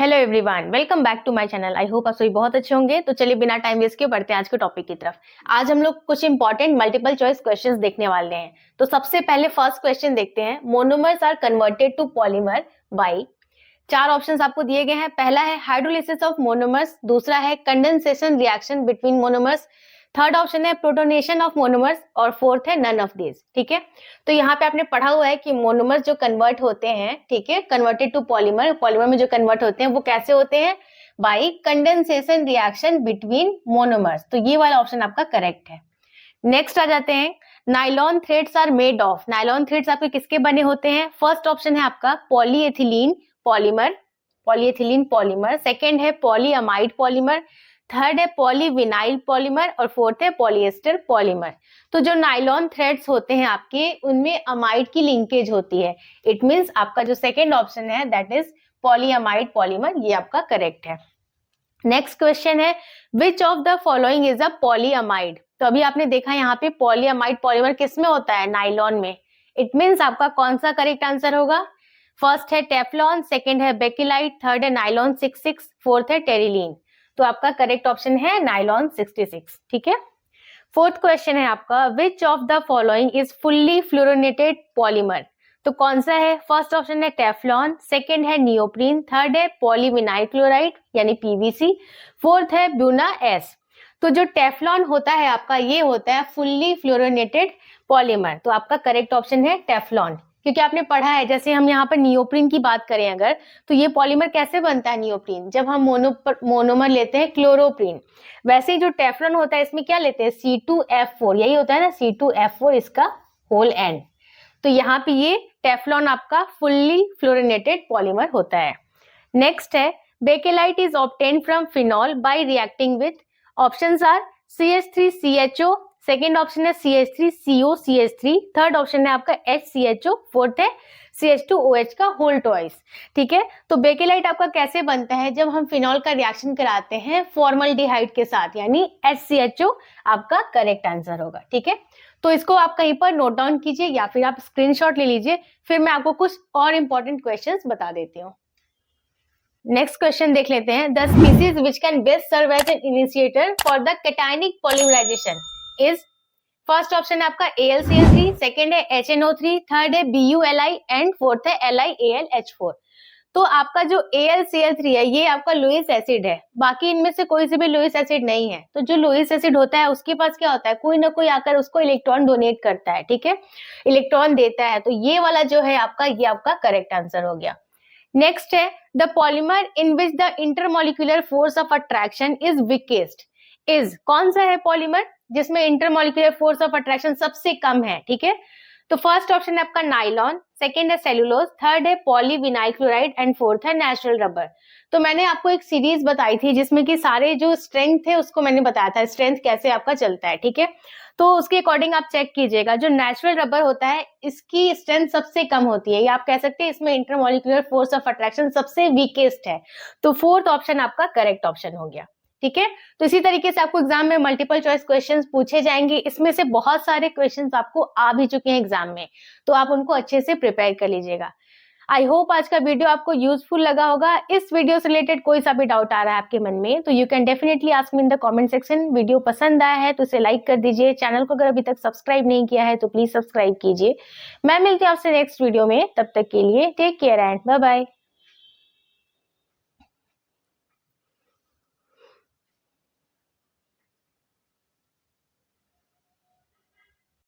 Hello everyone, welcome back to my channel. I hope आप सभी बहुत अच्छे होंगे। तो चलिए बिना टाइम वेस्ट किए बढ़ते हैं आज के टॉपिक की तरफ। आज हम लोग कुछ इंपॉर्टेंट मल्टीपल चॉइस क्वेश्चंस देखने वाले हैं। तो सबसे पहले फर्स्ट क्वेश्चन देखते हैं। Monomers are converted to polymer by. चार ऑप्शंस आपको दिए गए हैं। पहला है हाइड्रोलिसिस ऑफ मोनोमर्स, दूसरा है condensation reaction between monomers, third option है प्रोटोनेशन ऑफ मोनोमर्स और फोर्थ है नन ऑफ दीज। ठीक है, तो यहाँ पे आपने पढ़ा हुआ है कि मोनोमर्स जो कन्वर्ट होते हैं, ठीक है, कन्वर्टेड टू पॉलीमर, पॉलीमर में जो कन्वर्ट होते हैं वो कैसे होते हैं? Bye condensation reaction between monomers. तो ये वाला ऑप्शन आपका करेक्ट है। नेक्स्ट आ जाते हैं, nylon threads are made of. Nylon threads आपके किसके बने होते हैं? फर्स्ट ऑप्शन है आपका polyethylene polymer, polyethylene polymer, second है पॉलीअमाइड पॉलीमर, थर्ड है पॉलीविनाइल पॉलीमर और फोर्थ है पॉलिएस्टर पॉलीमर। तो जो नाइलॉन थ्रेड्स होते हैं आपके, उनमें अमाइड की लिंकेज होती है। इट मींस आपका जो सेकेंड ऑप्शन है दैट इज पॉलीअमाइड पॉलीमर, ये आपका करेक्ट है। नेक्स्ट क्वेश्चन है, विच of the following is a polyamide. तो अभी आपने देखा यहाँ पे पॉलीअमाइड पॉलीमर किस में होता है? नाइलॉन में। इट मींस आपका कौन सा करेक्ट आंसर होगा? फर्स्ट है टेफ्लॉन, सेकेंड है बेकिलाइट, थर्ड है नाइलॉन 66, फोर्थ है टेरिलीन। तो आपका करेक्ट ऑप्शन है नाइलॉन 66। ठीक है। फोर्थ क्वेश्चन है आपका, which of the following is fully fluorinated polymer. तो कौन सा है? फर्स्ट ऑप्शन है टेफ्लॉन, सेकेंड है नियोप्रीन, थर्ड है पॉलीविनाइल क्लोराइड यानी पीवीसी, फोर्थ है ब्यूना एस। तो जो टेफ्लॉन होता है आपका, ये होता है फुल्ली फ्लोरोनेटेड पॉलीमर। तो आपका करेक्ट ऑप्शन है टेफ्लॉन, क्योंकि आपने पढ़ा है, जैसे हम यहाँ पर नियोप्रीन की बात करें अगर, तो ये पॉलीमर कैसे बनता है नियोप्रीन? जब हम मोनोमर लेते हैं क्लोरोप्रीन। वैसे ही जो टेफ्लॉन होता है इसमें क्या लेते हैं? C2F4, यही होता है ना, C2F4 इसका होल एंड। तो यहाँ पे ये टेफ्लॉन आपका फुल्ली फ्लोरिनेटेड पॉलीमर होता है। नेक्स्ट है, bakelite is obtained from phenol by reacting with. Options are CH3CHO, second option है CH3COCH3, थर्ड ऑप्शन है आपका HCHO, फोर्थ है CH2OH का होल ट्वाइस। ठीक है, तो बेकेलाइट आपका कैसे बनता है? जब हम फिनॉल का रिएक्शन कराते हैं फॉर्मल्डिहाइड के साथ, यानी HCHO आपका करेक्ट आंसर होगा। ठीक है, तो इसको आप कहीं पर नोट डाउन कीजिए या फिर आप स्क्रीनशॉट ले लीजिए, फिर मैं आपको कुछ और इंपॉर्टेंट क्वेश्चंस बता देती हूँ। नेक्स्ट क्वेश्चन देख लेते हैं। The species which can best serve as an initiator for the cationic polymerisation is. First option है आपका AlCl3, सेकेंड है HNO3, थर्ड है BuLi एंड फोर्थ है LiAlH4। तो आपका जो AlCl3 है ये आपका लुईस एसिड है, बाकी इनमें से कोई से भी लुईस एसिड नहीं है। तो जो लुईस एसिड होता है उसके पास क्या होता है? कोई ना कोई आकर उसको इलेक्ट्रॉन डोनेट करता है, ठीक है, इलेक्ट्रॉन देता है। तो ये वाला जो है आपका, ये आपका करेक्ट आंसर हो गया। नेक्स्ट है, the polymer in which the intermolecular force of attraction is weakest is. कौन सा है पॉलीमर जिसमें इंटरमोलिकुलर फोर्स ऑफ अट्रैक्शन सबसे कम है? ठीक है, तो फर्स्ट ऑप्शन है आपका नाइलॉन, सेकेंड है सेलुलोज, थर्ड है पॉलीविनाइल क्लोराइड एंड फोर्थ है नेचुरल रबर। तो मैंने आपको एक सीरीज बताई थी जिसमें कि सारे जो स्ट्रेंथ थे उसको मैंने बताया था, स्ट्रेंथ कैसे आपका चलता है। ठीक है, तो उसके अकॉर्डिंग आप चेक कीजिएगा। जो नेचुरल रबर होता है इसकी स्ट्रेंथ सबसे कम होती है, या आप कह सकते हैं इसमें इंटरमोलिकुलर फोर्स ऑफ अट्रैक्शन सबसे वीकेस्ट है। तो फोर्थ ऑप्शन आपका करेक्ट ऑप्शन हो गया। ठीक है, तो इसी तरीके से आपको एग्जाम में मल्टीपल चॉइस क्वेश्चंस पूछे जाएंगे। इसमें से बहुत सारे क्वेश्चंस आपको आ भी चुके हैं एग्जाम में, तो आप उनको अच्छे से प्रिपेयर कर लीजिएगा। आई होप आज का वीडियो आपको यूजफुल लगा होगा। इस वीडियो से रिलेटेड कोई सा भी डाउट आ रहा है आपके मन में तो you can definitely ask me in the comment section. Video पसंद आया है तो इसे लाइक कर दीजिए। चैनल को अगर अभी तक सब्सक्राइब नहीं किया है तो प्लीज सब्सक्राइब कीजिए। मैं मिलती हूँ आपसे नेक्स्ट वीडियो में, तब तक के लिए take care and bye bye.